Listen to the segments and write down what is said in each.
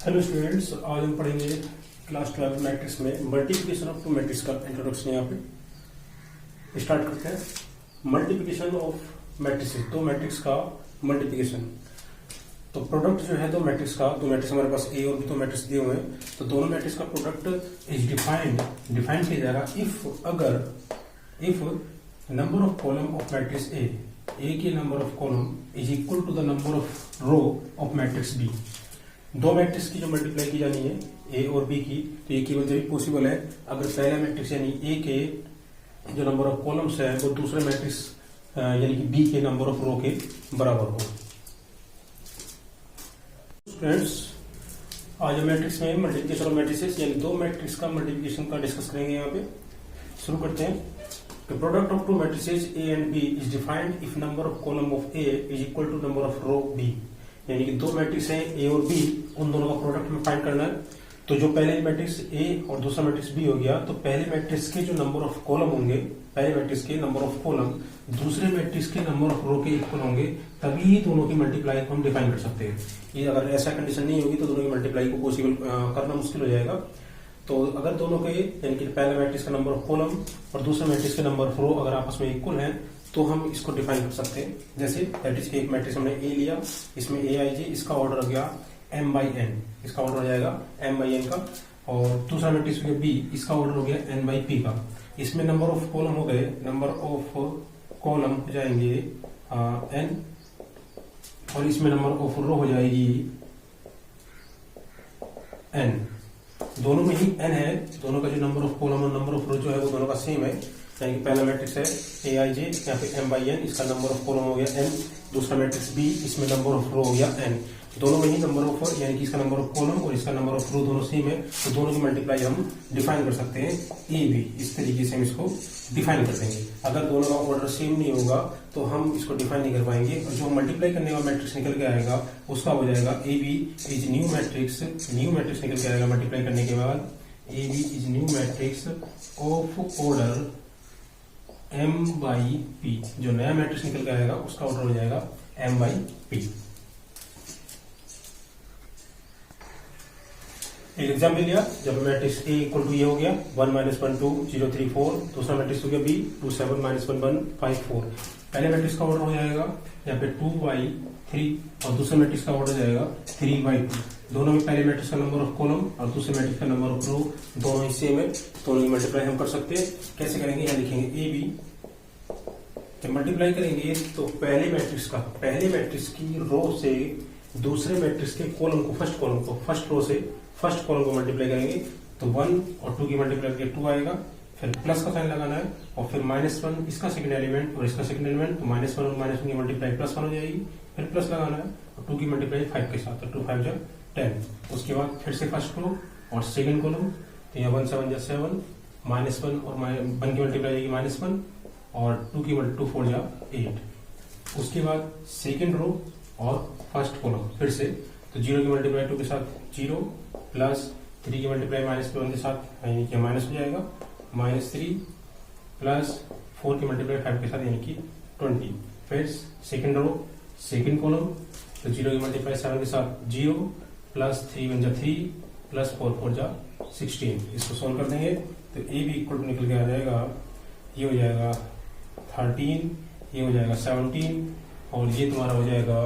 Hello students, आज हम पढ़ेंगे क्लास 12 मैट्रिक्स में मल्टीप्लिकेशन ऑफ टू मैट्रिक्स का इंट्रोडक्शन। यहाँ पे स्टार्ट करते हैं। मल्टीप्लिकेशन ऑफ मैट्रिक्स, दो मैट्रिक्स का मल्टीप्लिकेशन। तो प्रोडक्ट जो है दो मैट्रिक्स का, दो मैट्रिक्स हमारे पास ए और बी दो मैट्रिक्स दिए हुए हैं, तो दोनों मैट्रिक्स का प्रोडक्ट इज डिफाइंड किया जाएगा if number of column of matrix A के number of column is equal to the number of row of matrix B. दो मैट्रिक्स की जो मल्टीप्लाई की जानी है ए और बी की, तो ये केवल जब पॉसिबल है अगर पहला मैट्रिक्स यानी ए के जो नंबर ऑफ कॉलम्स है वो दूसरे मैट्रिक्स यानी कि बी के नंबर ऑफ रो के बराबर हो। स्टूडेंट्स, आज हम मैट्रिक्स में मल्टीप्लिकेशन ऑफ मैट्रिसेस यानी दो मैट्रिक्स का मल्टीप्लिकेशन का डिस्कस करेंगे। यहाँ पे शुरू करते हैं। The product of two matrices A and B is defined if number of column of A is equal to number of row B। यानी कि दो मैट्रिक्स हैं ए और बी, उन दोनों का प्रोडक्ट में फाइंड करना है। तो जो पहले मैट्रिक्स ए और दूसरा मैट्रिक्स बी हो गया, तो पहले मैट्रिक्स के जो नंबर ऑफ कॉलम होंगे, पहले मैट्रिक्स के नंबर ऑफ कॉलम दूसरे मैट्रिक्स के नंबर ऑफ रो के इक्वल होंगे, तभी दोनों की मल्टीप्लाई को हम डिफाइन कर सकते हैं। ये अगर ऐसा कंडीशन नहीं होगी तो दोनों की मल्टीप्लाई को पॉसिबल करना मुश्किल हो जाएगा। तो अगर दोनों के यानी कि पहले मैट्रिक्स का नंबर ऑफ कॉलम और दूसरे मैट्रिक्स के नंबर ऑफ रो अगर आपस में इक्वल हैं, तो हम इसको डिफाइन कर सकते हैं। जैसे दैट इज एक मैट्रिक्स हमने ए लिया, इसमें ए आई जी, इसका ऑर्डर हो गया एम बाई एन, इसका ऑर्डर हो जाएगा एम बाई एन का। और दूसरा मैट्रिक्स हो गया बी, इसका ऑर्डर हो गया एन बाई पी का। इसमें नंबर ऑफ कॉलम हो गए, नंबर ऑफ कॉलम हो जाएंगे एन, और इसमें नंबर ऑफ रो हो जाएगी एन। दोनों में ही एन है, दोनों का जो नंबर ऑफ कॉलम और नंबर ऑफ रो जो है वो दोनों का सेम है। यानी कि पहला मैट्रिक्स है ए आई जे, यहाँ पे एम बाई एन, इसका नंबर ऑफ कॉलम हो गया एन। दूसरा मैट्रिक्स बी, इसमें नंबर ऑफ रो हो गया एन। दोनों में ही नंबर ऑफ यानी कि इसका नंबर ऑफ कॉलम और इसका नंबर ऑफ रो दोनों सेम है, तो दोनों की मल्टीप्लाई हम डिफाइन कर सकते हैं ए बी। इस तरीके से हम इसको डिफाइन कर देंगे। अगर दोनों का ऑर्डर सेम नहीं होगा तो हम इसको डिफाइन नहीं कर पाएंगे, और जो मल्टीप्लाई करने वाला मैट्रिक्स निकल के आएगा उसका हो जाएगा A B is new matrix निकल के आएगा मल्टीप्लाई करने के बाद। A B is new matrix of order M by P. जो नया मैट्रिक्स निकल के आएगा उसका ऑर्डर हो जाएगा एम बाई पी। एक एग्जाम्पल लिया, जब मैट्रिक्स ए इक्वल टू ये हो गया 1 - 1 2 0 3 4, दूसरा मैट्रिक्स हो गया बी 2 7 - 1 1 5 4। पहले मैट्रिक्स का ऑर्डर हो जाएगा यहाँ पे 2/3 और दूसरे मैट्रिक्स का ऑर्डर जाएगा 3/2। दोनों में पहले मैट्रिक्स का नंबर ऑफ कॉलम और दूसरे मैट्रिक्स का नंबर ऑफ रो दोनों ही सेम है, दोनों की मल्टीप्लाई हम कर सकते हैं। कैसे करेंगे, यहाँ लिखेंगे ए बी। जब मल्टीप्लाई करेंगे तो पहले मैट्रिक्स की रो से दूसरे मैट्रिक्स के कॉलम को फर्स्ट रो से फर्स्ट कॉलम को मल्टीप्लाई करेंगे, तो 1 और 2 की मल्टीप्लाई करके 2 आएगा। फिर प्लस का साइन लगाना है, और फिर -1 इसका सेकंड एलिमेंट और इसका सेकंड एलिमेंट, तो -1 और -1 की मल्टीप्लाई +1 हो जाएगी। फिर प्लस लगाना है और 2 की मल्टीप्लाई 5 के साथ, तो 2 5 जा 10। उसके बाद फिर से फर्स्ट रो और सेकंड कॉलम, तो यहाँ 1 7 जा 7, -1 और 1 की मल्टीप्लाई आएगी -1, और 2 की 2 4 जा 8। उसके बाद सेकंड रो और फर्स्ट कॉलम फिर से, तो 0 की मल्टीप्लाई 2 के साथ 0, प्लस 3 की मल्टीप्लाई -1 के साथ यानी कि माइनस हो जाएगा -3, प्लस 4 की मल्टीप्लाई 5 के साथ यानी कि 20। फिर सेकंड रो सेकंड कॉलम, तो 0 की मल्टीप्लाई 7 के साथ 0, प्लस 3 1 जा 3, प्लस 4 4 जा 16। इसको सोल्व कर देंगे तो ए भी इक्वल टू निकल के आ जाएगा, ये हो जाएगा 13, ये हो जाएगा 17, और ये तुम्हारा हो जाएगा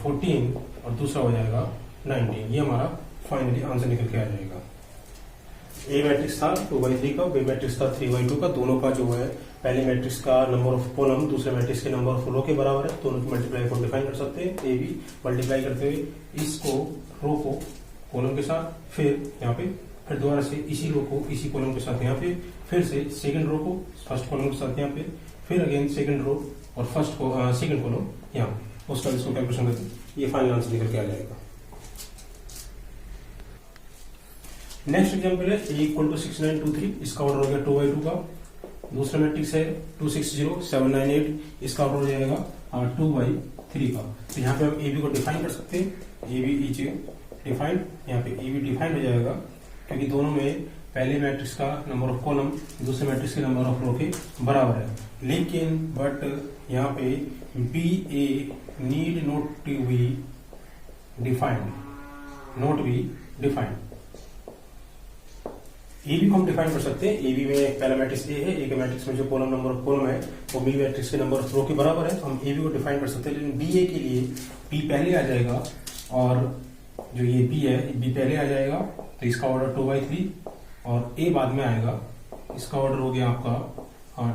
14, और दूसरा हो जाएगा 19। ये हमारा फाइनली आंसर निकल के आ जाएगा। ए मैट्रिक्स था 2/3 का, बी मैट्रिक्स था 3/2 का। दोनों का जो है पहले मैट्रिक्स का नंबर ऑफ कॉलम दूसरे मैट्रिक्स के नंबर ऑफ रो के बराबर है, दोनों की मल्टीप्लाई को डिफाइन कर सकते हैं। ए बी मल्टीप्लाई करते हुए इसको रो को कॉलम के साथ, फिर यहाँ पे फिर दोबारा से इसी रो को इसी कॉलम के साथ यहाँ पे, फिर से सेकंड रो को फर्स्ट कॉलम के साथ यहाँ पे, फिर अगेन सेकंड रो और फर्स्ट सेकंड कॉलम यहाँ, उसका इसको कैलकुलेशन करके ये फाइनल आंसर निकल के आ जाएगा। नेक्स्ट एग्जाम्पल है ए इक्वल टू 6 9 2 3, इसका ऑर्डर हो गया 2/2 का। दूसरा मैट्रिक्स है 2 6 0 7 9 8, इसका ऑर्डर हो जाएगा 2/3 का। तो यहाँ पे हम ए बी को डिफाइन कर सकते हैं। ए बी इज डिफाइंड, यहाँ पे ए बी डिफाइंड हो जाएगा क्योंकि दोनों में पहले मैट्रिक्स का नंबर ऑफ कॉलम दूसरे मैट्रिक्स के नंबर ऑफ रो के बराबर है। लेकिन बट यहाँ पे B A need not to be defined, not be defined. A B को हम डिफाइन कर सकते हैं। ए बी में पहला मैट्रिक्स ए है, ए के मैट्रिक्स में जो कॉलम नंबर ऑफ कॉलम है वो बी मैट्रिक्स के नंबर ऑफ रो के बराबर है, तो हम ए बी को डिफाइन कर सकते हैं। लेकिन बी ए के लिए बी पहले आ जाएगा और जो ये बी है बी पहले आ जाएगा, तो इसका ऑर्डर 2/3 और ए बाद में आएगा, इसका ऑर्डर हो गया आपका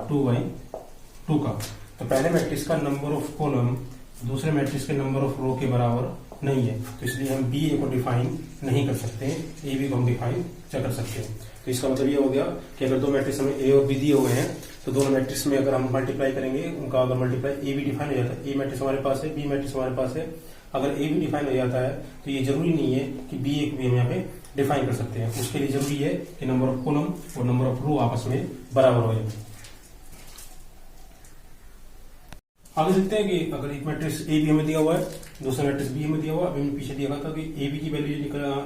2/2 का। तो पहले मैट्रिक्स का नंबर ऑफ कॉलम दूसरे मैट्रिक्स के नंबर ऑफ रो के बराबर नहीं है, तो इसलिए हम बी ए को डिफाइन नहीं कर सकते हैं, ए बी को हम डिफाइन कर सकते हैं। तो इसका मतलब ये हो गया कि अगर दो मैट्रिक्स हमें ए और बी दिए हुए हैं तो दोनों मैट्रिक्स में अगर हम मल्टीप्लाई करेंगे, उनका अगर मल्टीप्लाई ए बी डिफाइन हो जाता है, ए मैट्रिक्स हमारे पास है, बी मैट्रिक्स हमारे पास है, अगर ए बी डिफाइन हो जाता है तो ये जरूरी नहीं है कि बी ए को भी हम यहाँ पे डिफाइन कर सकते हैं। उसके लिए जरूरी है कि नंबर ऑफ कॉलम और नंबर ऑफ रो आपस में बराबर हो जाए। आगे देखते हैं कि अगर एक मैट्रिक्स ए बी हमें दिया हुआ है, दूसरा मैट्रिक्स बी हमें दिया हुआ है, अभी पीछे दिया था कि ए बी की वैल्यू ए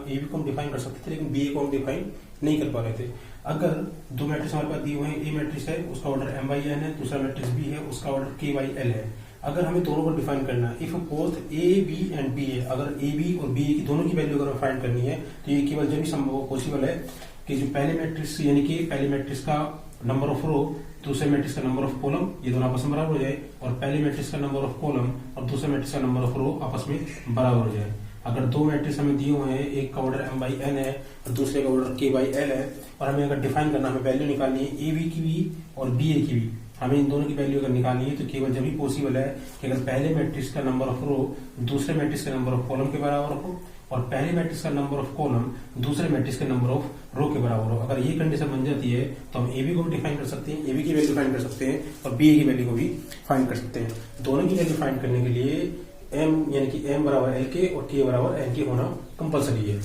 बी को हम डिफाइन कर सकते थे, लेकिन बी ए को हम डिफाइन नहीं कर पा रहे थे। अगर दो मैट्रिक्स हमारे पास दिए हुए हैं, ए मैट्रिक्स है उसका ऑर्डर m/n है, दूसरा मैट्रिक्स बी है उसका ऑर्डर k/l है। अगर हमें दोनों को डिफाइन करना है, if both A B and B A, अगर ए बी और बी ए की दोनों की वैल्यू अगर फाइंड करनी है तो ये केवल जब भी संभव पॉसिबल है कि जो पहले मैट्रिक्स यानी कि पहले मैट्रिक्स का नंबर ऑफ रो दूसरे मैट्रिक्स का नंबर ऑफ कॉलम ये दोनों आपस में बराबर हो जाए, और पहले मैट्रिक्स का नंबर ऑफ कॉलम और दूसरे मैट्रिक्स का नंबर ऑफ रो आपस में बराबर हो जाए। अगर दो मैट्रिक्स हमें दिए हुए हैं, एक का ऑर्डर m/n है और दूसरे का ऑर्डर k/l है, और हमें अगर डिफाइन करना, हमें वैल्यू निकालनी है ए बी की भी और बी ए की भी, हमें इन दोनों की वैल्यू अगर निकालनी है तो केवल जब भी पॉसिबल है कि अगर पहले मैट्रिक्स का नंबर ऑफ रो दूसरे मैट्रिक्स के नंबर ऑफ कॉलम के बराबर हो और पहले मैट्रिक्स का नंबर ऑफ कॉलम दूसरे मैट्रिक्स के नंबर ऑफ रो के बराबर हो। अगर ये कंडीशन बन जाती है तो हम ए बी को भी डिफाइन कर सकते हैं, ए बी की वैल्यू फाइंड कर सकते हैं और बी ए की वैल्यू को भी फाइंड कर सकते हैं। दोनों की वैल्यू फाइंड करने के लिए m यानी कि m बराबर l के और k बराबर n के होना कंपलसरी है।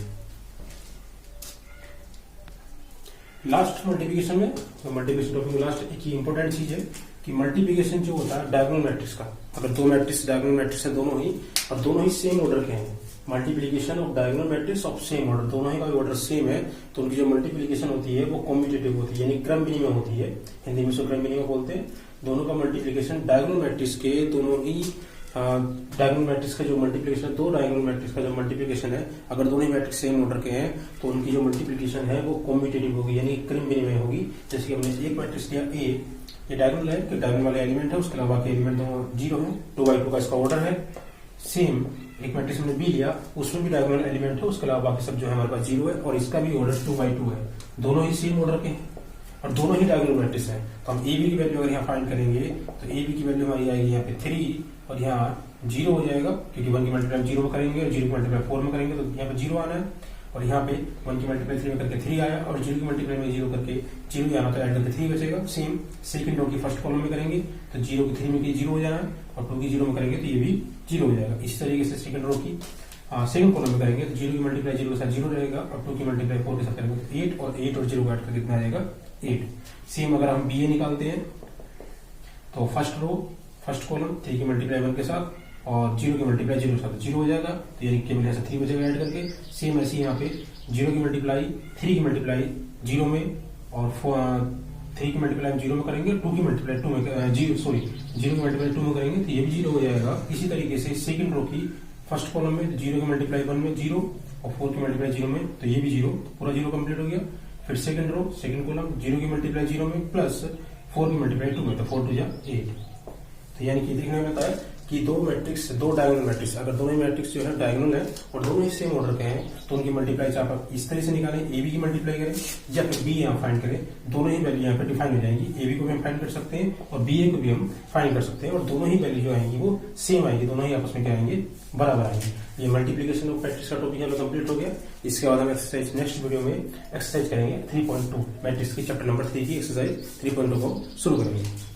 लास्ट मल्टीप्लिकेशन में, तो मल्टीप्लिकेशन टॉपिक में लास्ट एक ही इंपॉर्टेंट चीज है कि मल्टीप्लिकेशन जो होता है डायगोनल मैट्रिक्स का, अगर दो मैट्रिक्स डायगोनल मैट्रिक्स है दोनों ही और दोनों ही सेम ऑर्डर के हैं, multiplication of diagonal matrix of same order, दोनों ही का ऑर्डर सेम है, तो उनकी जो मल्टीप्लिकेशन होती है वो कॉम्यूटेटिव होती है, यानी क्रम विनिमय होती है, हिंदी में उसको क्रम विनिमय बोलते हैं। दोनों का मल्टीप्लिकेशन डायगोनल मैट्रिक्स के, दोनों ही डायगोनल मैट्रिक्स का जो मल्टीप्लिकेशन, दो डायगोनल मैट्रिक्स का जो मल्टीप्लिकेशन है, अगर दोनों ही मैट्रिक्स सेम ऑर्डर के हैं तो उनकी जो मल्टीप्लिकेशन है वो कॉम्यूटेटिव होगी, यानी क्रम विनिमय होगी। जैसे कि हमने एक मैट्रिक्स लिया ए, ये डायगोनल है कि डायगोनल वाले एलिमेंट है, उसके अलावा के एलिमेंट दोनों 0 है, 2/2 का इसका ऑर्डर है। सेम एक मैट्रिक्स हमने बी लिया, उसमें भी डायगोनल एलिमेंट है, उसके अलावा बाकी सब जो है हमारे पास 0 है और इसका भी ऑर्डर 2/2 है, दोनों ही सेम ऑर्डर के हैं और दोनों ही डायगोनल मैट्रिक्स है। तो हम ए बी की वैल्यू अगर यहाँ फाइंड करेंगे तो ए बी की वैल्यू हमारी आएगी यहाँ पे 3 और यहाँ 0 हो जाएगा, क्योंकि 1 की मल्टीप्लाई 0 में करेंगे और 0 की मल्टीप्लाई 4 में करेंगे तो यहाँ पे 0 आना है, और यहाँ पे 1 की मल्टीप्लाई 3 में करके 3 आया और 0 की मल्टीप्लाई में 0 करके 0 आना, तो ऐड करके 3 बचेगा। सेम सेकंड रो की फर्स्ट कॉलम में करेंगे तो 0 की 3 में 0 हो जाना है और 2 की 0 में करेंगे तो ये भी 0 हो जाएगा। इसी तरीके से सेकंड रो की सेकंड कॉलम में करेंगे तो 0 की मल्टीप्लाई 0 के साथ 0 रहेगा और 2 की मल्टीप्लाई 4 के साथ करेंगे तो 8 और 8 और 0 को ऐड करके कितना आ जाएगा 8। सेम अगर हम बी ए निकालते हैं तो फर्स्ट रो फर्स्ट कॉलम 3 की मल्टीप्लाई 1 के साथ और 0 की मल्टीप्लाई 0 के साथ 0 हो जाएगा, तो यानी केवल यहाँ से 3 बचेगा ऐड करके। सेम ऐसे यहाँ पे 0 की मल्टीप्लाई 3 की मल्टीप्लाई 0 में और 3 की मल्टीप्लाई 0 में करेंगे, 2 की मल्टीप्लाई 2 में 0 की मल्टीप्लाई 2 में करेंगे तो ये भी 0 हो जाएगा। इसी तरीके से सेकंड रो की फर्स्ट कॉलम में 0 की मल्टीप्लाई 1 में 0 और 4 की मल्टीप्लाई 0 में तो ये भी 0, पूरा 0 कंप्लीट हो गया। फिर सेकंड रो सेकंड कॉलम 0 की मल्टीप्लाई 0 में प्लस 4 की मल्टीप्लाई 2 में तो 4 2 8। तो यानी कि देखने में आता है कि दो डायगोनल मैट्रिक्स, अगर दोनों ही मैट्रिक्स जो है डायगोनल है और दोनों ही सेम ऑर्डर के हैं तो उनकी मल्टीप्लाई चाहे आप इस तरह से निकालें, ए बी की मल्टीप्लाई करें या फिर बी यहाँ फाइंड करें, दोनों ही वैल्यू यहाँ पे डिफाइन हो जाएंगी। ए बी को भी हम फाइंड कर सकते हैं और बी ए को भी हम फाइंड कर सकते हैं और दोनों ही वैल्यू जो आएंगी वो सेम आएंगी, दोनों ही आपस में क्या आएंगे बराबर आएंगे। ये मल्टीप्लिकेशन ऑफ मैट्रिक्स का टॉपिक यहाँ पे कंप्लीट हो गया। इसके बाद हम एक्सरसाइज नेक्स्ट वीडियो में एक्सरसाइज करेंगे 3.2 मैट्रिक्स की चैप्टर नंबर 3 की एक्सरसाइज 3.2 को शुरू करेंगे।